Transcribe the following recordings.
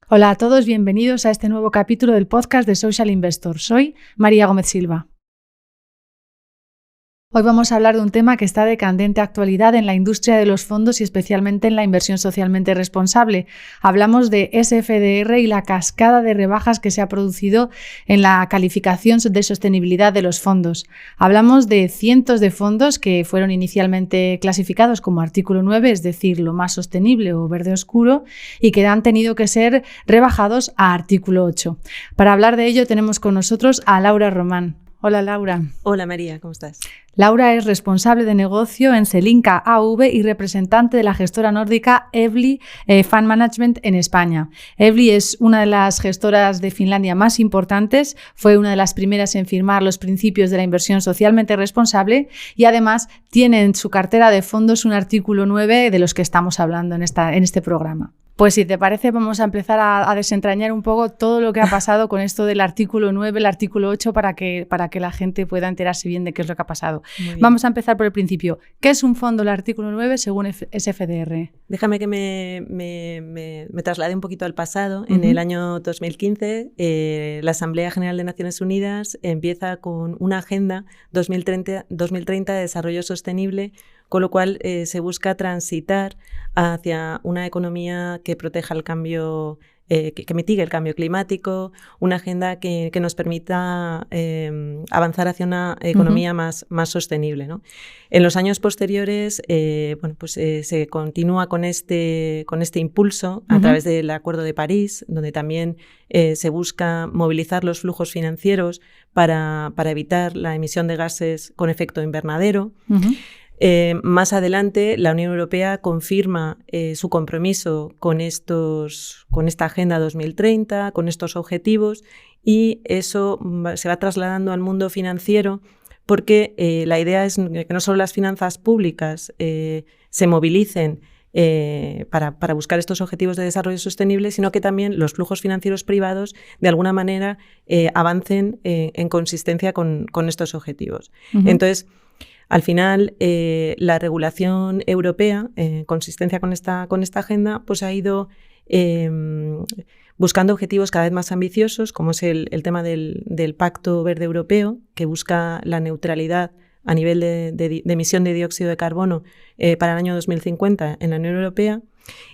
Hola a todos, bienvenidos a este nuevo capítulo del podcast de Social Investor. Soy María Gómez Silva. Hoy vamos a hablar de un tema que está de candente actualidad en la industria de los fondos y especialmente en la inversión socialmente responsable. Hablamos de SFDR y la cascada de rebajas que se ha producido en la calificación de sostenibilidad de los fondos. Hablamos de cientos de fondos que fueron inicialmente clasificados como artículo 9, es decir, lo más sostenible o verde oscuro, y que han tenido que ser rebajados a artículo 8. Para hablar de ello tenemos con nosotros a Laura Román. Hola, Laura. Hola, María, ¿cómo estás? Laura es responsable de negocio en Selinka AV y representante de la gestora nórdica Evli Fund Management en España. Evli es una de las gestoras de Finlandia más importantes, fue una de las primeras en firmar los principios de la inversión socialmente responsable y además tiene en su cartera de fondos un artículo 9 de los que estamos hablando en este programa. Pues si te parece vamos a empezar a desentrañar un poco todo lo que ha pasado con esto del artículo 9, el artículo 8 para que la gente pueda enterarse bien de qué es lo que ha pasado. Vamos a empezar por el principio. ¿Qué es un fondo el artículo 9 según SFDR? Déjame que me traslade un poquito al pasado. En el año 2015 la Asamblea General de Naciones Unidas empieza con una Agenda 2030 de Desarrollo Sostenible, con lo cual se busca transitar hacia una economía que proteja el cambio, que mitigue el cambio climático, una agenda que nos permita avanzar hacia una economía más sostenible, ¿no? En los años posteriores se continúa con este impulso a través del Acuerdo de París, donde también se busca movilizar los flujos financieros para evitar la emisión de gases con efecto invernadero. Más adelante, la Unión Europea confirma su compromiso con esta Agenda 2030, con estos objetivos, y eso se va trasladando al mundo financiero porque la idea es que no solo las finanzas públicas se movilicen para buscar estos objetivos de desarrollo sostenible, sino que también los flujos financieros privados de alguna manera avancen en consistencia con estos objetivos. Entonces, al final, la regulación europea, en consistencia con esta agenda, pues ha ido buscando objetivos cada vez más ambiciosos, como es el tema del Pacto Verde Europeo, que busca la neutralidad a nivel de emisión de dióxido de carbono para el año 2050 en la Unión Europea.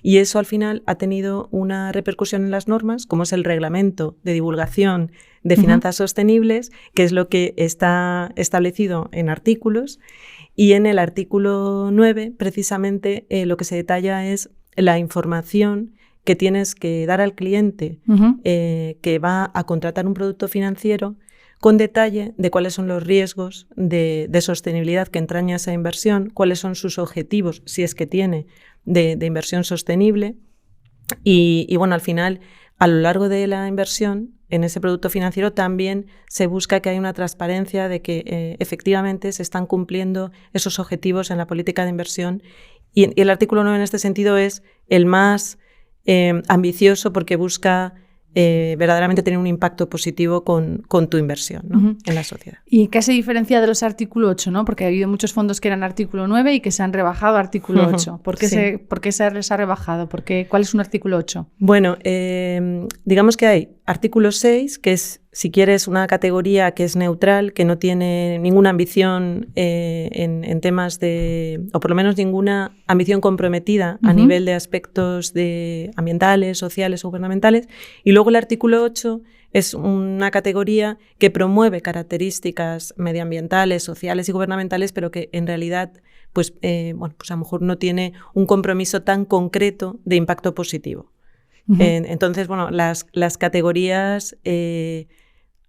Y eso al final ha tenido una repercusión en las normas, como es el Reglamento de Divulgación de Finanzas Sostenibles, que es lo que está establecido en artículos. Y en el artículo 9, precisamente, lo que se detalla es la información que tienes que dar al cliente que va a contratar un producto financiero, con detalle de cuáles son los riesgos de sostenibilidad que entraña esa inversión, cuáles son sus objetivos, si es que tiene, de inversión sostenible. Y bueno, al final, a lo largo de la inversión en ese producto financiero también se busca que haya una transparencia de que efectivamente se están cumpliendo esos objetivos en la política de inversión. Y el artículo 9 en este sentido es el más ambicioso porque busca verdaderamente tener un impacto positivo con tu inversión, ¿no? En la sociedad. ¿Y qué se diferencia de los artículo 8, ¿no? Porque ha habido muchos fondos que eran artículo 9 y que se han rebajado a artículo 8. ¿Por qué se les ha rebajado? ¿Cuál es un artículo 8? Bueno, digamos que hay artículo 6, que es, si quieres, una categoría que es neutral, que no tiene ninguna ambición en temas o por lo menos ninguna ambición comprometida a nivel de aspectos ambientales, sociales o gubernamentales. Y luego el artículo 8 es una categoría que promueve características medioambientales, sociales y gubernamentales, pero que en realidad pues a lo mejor no tiene un compromiso tan concreto de impacto positivo. Entonces, bueno, las categorías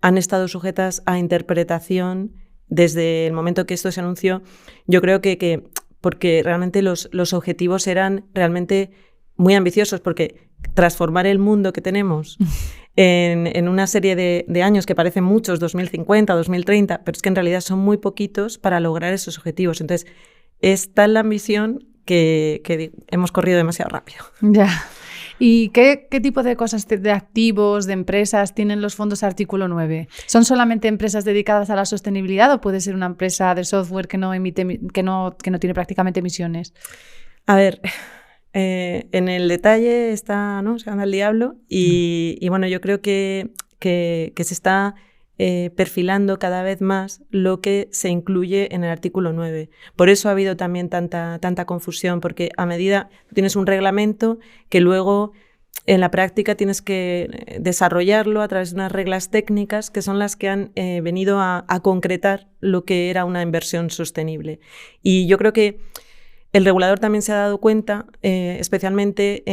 han estado sujetas a interpretación desde el momento que esto se anunció. Yo creo que porque realmente los objetivos eran realmente muy ambiciosos, porque transformar el mundo que tenemos en una serie de años que parecen muchos, 2050, 2030, pero es que en realidad son muy poquitos para lograr esos objetivos. Entonces, es tal la ambición que hemos corrido demasiado rápido. Ya. ¿Y qué tipo de cosas, de activos, de empresas tienen los fondos artículo 9? ¿Son solamente empresas dedicadas a la sostenibilidad o puede ser una empresa de software que no tiene prácticamente emisiones? A ver, en el detalle está, ¿no?, se anda el diablo y bueno, yo creo que se está perfilando cada vez más lo que se incluye en el artículo 9. Por eso ha habido también tanta confusión, porque a medida que tienes un reglamento que luego en la práctica tienes que desarrollarlo a través de unas reglas técnicas que son las que han venido a concretar lo que era una inversión sostenible. Y yo creo que el regulador también se ha dado cuenta, especialmente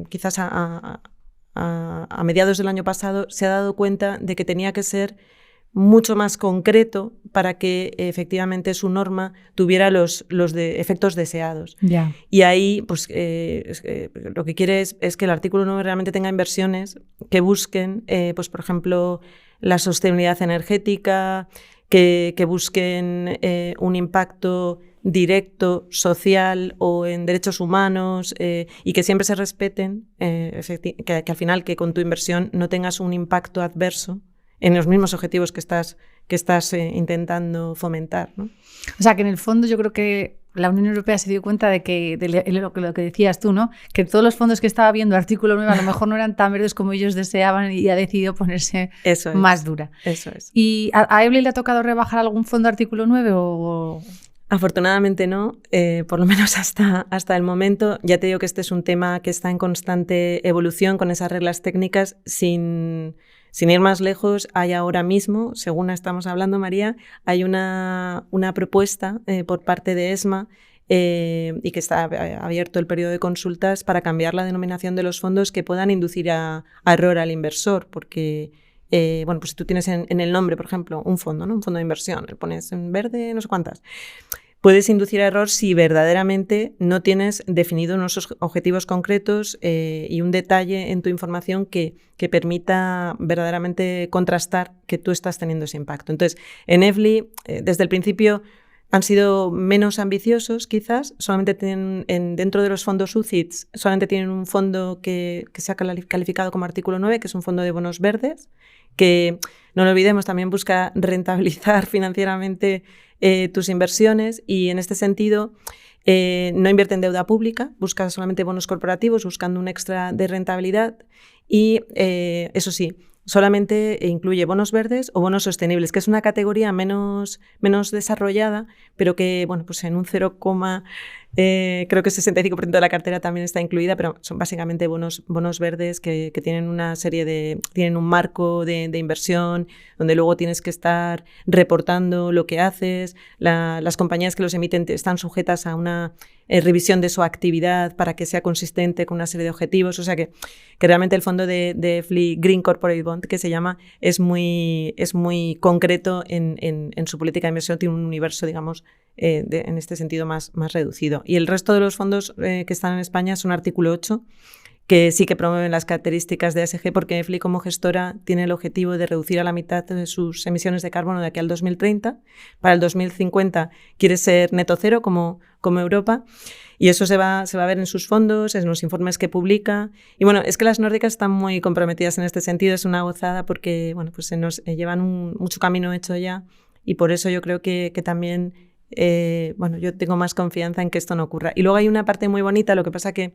quizás a mediados del año pasado, se ha dado cuenta de que tenía que ser mucho más concreto para que efectivamente su norma tuviera los efectos deseados. Yeah. Y ahí pues, lo que quiere es que el artículo 9 realmente tenga inversiones que busquen, pues, por ejemplo, la sostenibilidad energética, que busquen un impacto directo, social o en derechos humanos y que siempre se respeten, que al final que con tu inversión no tengas un impacto adverso en los mismos objetivos que estás intentando fomentar, ¿no? O sea, que en el fondo yo creo que la Unión Europea se dio cuenta de que lo que decías tú, ¿no? Que todos los fondos que estaba viendo artículo 9 a lo mejor no eran tan verdes como ellos deseaban y ha decidido ponerse más dura. Eso es. ¿Y a EBLI le ha tocado rebajar algún fondo artículo 9 o...? Afortunadamente no, por lo menos hasta el momento. Ya te digo que este es un tema que está en constante evolución con esas reglas técnicas. Sin ir más lejos, hay ahora mismo, según estamos hablando, María, hay una propuesta por parte de ESMA y que está abierto el periodo de consultas para cambiar la denominación de los fondos que puedan inducir a error al inversor, porque... bueno, pues si tú tienes en el nombre, por ejemplo, un fondo, ¿no?, un fondo de inversión, le pones en verde no sé cuántas, puedes inducir a error si verdaderamente no tienes definido unos objetivos concretos y un detalle en tu información que permita verdaderamente contrastar que tú estás teniendo ese impacto. Entonces, en EFLI, desde el principio, han sido menos ambiciosos, quizás. Solamente tienen, dentro de los fondos UCITS, solamente tienen un fondo que se ha calificado como artículo 9, que es un fondo de bonos verdes, que, no lo olvidemos, también busca rentabilizar financieramente tus inversiones y, en este sentido, no invierte en deuda pública, busca solamente bonos corporativos, buscando un extra de rentabilidad y, eso sí, solamente incluye bonos verdes o bonos sostenibles, que es una categoría menos desarrollada, pero que, bueno, pues en un 0, creo que 65% de la cartera también está incluida, pero son básicamente bonos verdes que tienen una serie tienen un marco de inversión donde luego tienes que estar reportando lo que haces. Las compañías que los emiten están sujetas a una revisión de su actividad para que sea consistente con una serie de objetivos. O sea que realmente el fondo de EFLI Green Corporate Bond, que se llama, es muy concreto en su política de inversión, tiene un universo, digamos, en este sentido más reducido. Y el resto de los fondos que están en España son artículo 8, que sí que promueven las características de ESG, porque EFLI como gestora tiene el objetivo de reducir a la mitad de sus emisiones de carbono de aquí al 2030. Para el 2050 quiere ser neto cero como Europa, y eso se va a ver en sus fondos, en los informes que publica. Y bueno, es que las nórdicas están muy comprometidas en este sentido, es una gozada porque, bueno, pues se nos llevan mucho camino hecho ya, y por eso yo creo que también... bueno, yo tengo más confianza en que esto no ocurra. Y luego hay una parte muy bonita, lo que pasa que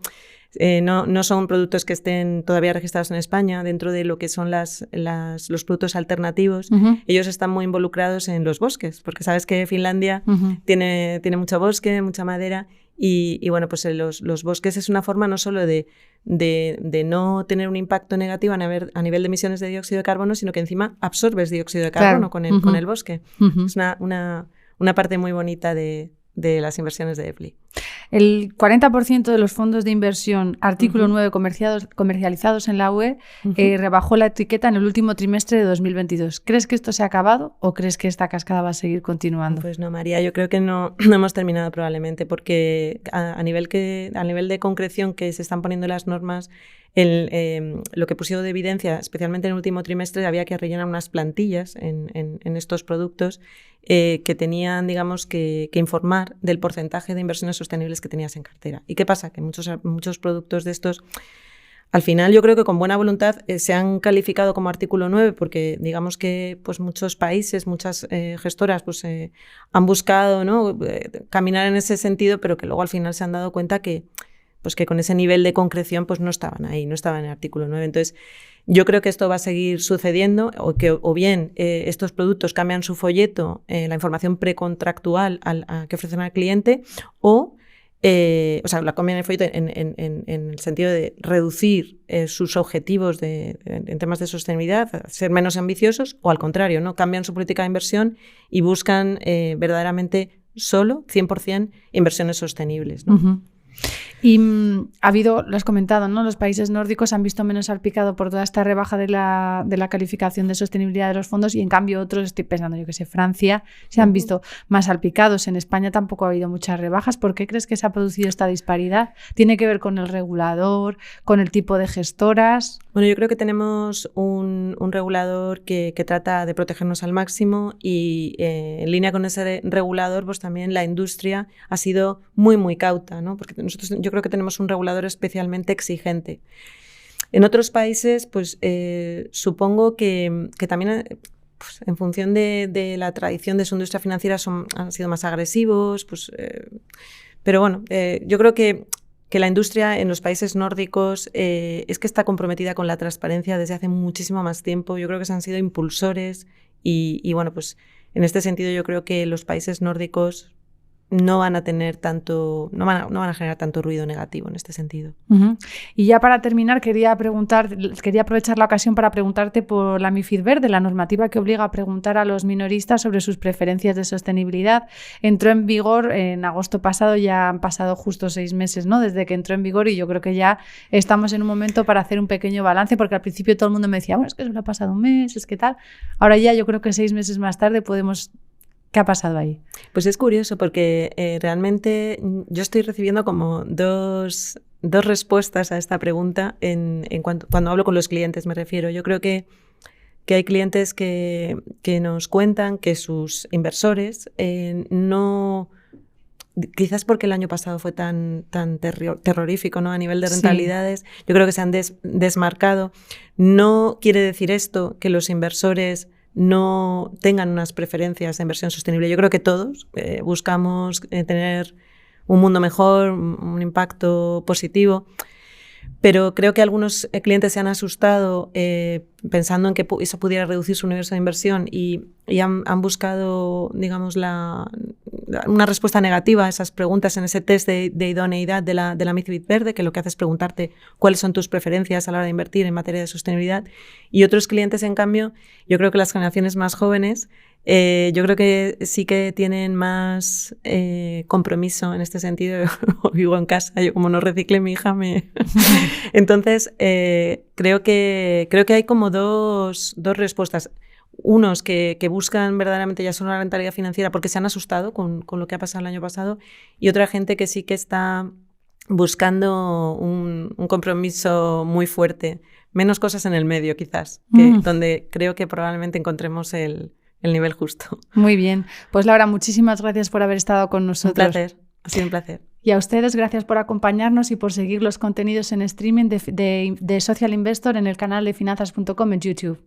no son productos que estén todavía registrados en España dentro de lo que son los productos alternativos. Uh-huh. Ellos están muy involucrados en los bosques, porque sabes que Finlandia uh-huh. tiene mucho bosque, mucha madera, y bueno, pues los bosques es una forma no solo de no tener un impacto negativo a nivel de emisiones de dióxido de carbono, sino que encima absorbes dióxido de carbono, claro, con el bosque. Uh-huh. Es una parte muy bonita de las inversiones de EFLI. El 40% de los fondos de inversión artículo uh-huh. 9 comercializados en la UE uh-huh. Rebajó la etiqueta en el último trimestre de 2022. ¿Crees que esto se ha acabado o crees que esta cascada va a seguir continuando? Pues no, María, yo creo que no hemos terminado probablemente, porque a nivel de concreción que se están poniendo las normas, lo que pusieron de evidencia, especialmente en el último trimestre, había que rellenar unas plantillas en estos productos que tenían, digamos, que informar del porcentaje de inversiones sostenibles que tenías en cartera. ¿Y qué pasa? Que muchos productos de estos, al final, yo creo que con buena voluntad se han calificado como artículo 9, porque digamos que pues muchos países, muchas gestoras pues han buscado, ¿no?, caminar en ese sentido, pero que luego al final se han dado cuenta que pues que con ese nivel de concreción pues no estaban ahí, no estaban en el artículo 9. Entonces, yo creo que esto va a seguir sucediendo, o bien estos productos cambian su folleto, la información precontractual que ofrecen al cliente, o sea, la cambian el folleto en el sentido de reducir sus objetivos en temas de sostenibilidad, ser menos ambiciosos, o al contrario, ¿no? Cambian su política de inversión y buscan verdaderamente solo 100% inversiones sostenibles, ¿no? Uh-huh. Y ha habido, lo has comentado, ¿no? Los países nórdicos han visto menos salpicado por toda esta rebaja de la calificación de sostenibilidad de los fondos, y en cambio otros, estoy pensando, yo que sé, Francia, se han visto más salpicados. En España tampoco ha habido muchas rebajas. ¿Por qué crees que se ha producido esta disparidad? ¿Tiene que ver con el regulador, con el tipo de gestoras? Bueno, yo creo que tenemos un regulador que trata de protegernos al máximo, y en línea con ese regulador, pues también la industria ha sido muy, muy cauta, ¿no? Porque yo creo que tenemos un regulador especialmente exigente. En otros países, pues supongo que también, pues, en función de la tradición de su industria financiera, han sido más agresivos, pues, pero bueno, yo creo que la industria en los países nórdicos es que está comprometida con la transparencia desde hace muchísimo más tiempo. Yo creo que se han sido impulsores y bueno, pues en este sentido yo creo que los países nórdicos no van a tener tanto, no van a generar tanto ruido negativo en este sentido. Uh-huh. Y ya para terminar, quería aprovechar la ocasión para preguntarte por la MiFID Verde, la normativa que obliga a preguntar a los minoristas sobre sus preferencias de sostenibilidad. Entró en vigor en agosto pasado, ya han pasado justo 6 meses, ¿no?, desde que entró en vigor, y yo creo que ya estamos en un momento para hacer un pequeño balance, porque al principio todo el mundo me decía, bueno, es que solo ha pasado un mes, es que tal. Ahora ya yo creo que 6 meses más tarde podemos... ¿Qué ha pasado ahí? Pues es curioso, porque realmente yo estoy recibiendo como dos respuestas a esta pregunta cuando hablo con los clientes, me refiero. Yo creo que hay clientes que nos cuentan que sus inversores no... Quizás porque el año pasado fue tan terrorífico, ¿no?, a nivel de rentabilidades, sí. Yo creo que se han desmarcado. No quiere decir esto que los inversores no tengan unas preferencias de inversión sostenible. Yo creo que todos buscamos tener un mundo mejor, un impacto positivo, pero creo que algunos clientes se han asustado pensando en que eso pudiera reducir su universo de inversión, y han buscado, digamos, una respuesta negativa a esas preguntas en ese test de idoneidad de la MiFID Verde, que lo que hace es preguntarte cuáles son tus preferencias a la hora de invertir en materia de sostenibilidad. Y otros clientes, en cambio, yo creo que las generaciones más jóvenes, yo creo que sí que tienen más compromiso en este sentido. Vivo en casa, yo como no recicle, mi hija me... Entonces, creo que hay como dos respuestas. Unos que buscan verdaderamente ya solo la rentabilidad financiera porque se han asustado con lo que ha pasado el año pasado, y otra gente que sí que está buscando un compromiso muy fuerte. Menos cosas en el medio, quizás, donde creo que probablemente encontremos el nivel justo. Muy bien. Pues Laura, muchísimas gracias por haber estado con nosotros. Un placer, ha sido un placer. Y a ustedes, gracias por acompañarnos y por seguir los contenidos en streaming de Social Investor en el canal de finanzas.com en YouTube.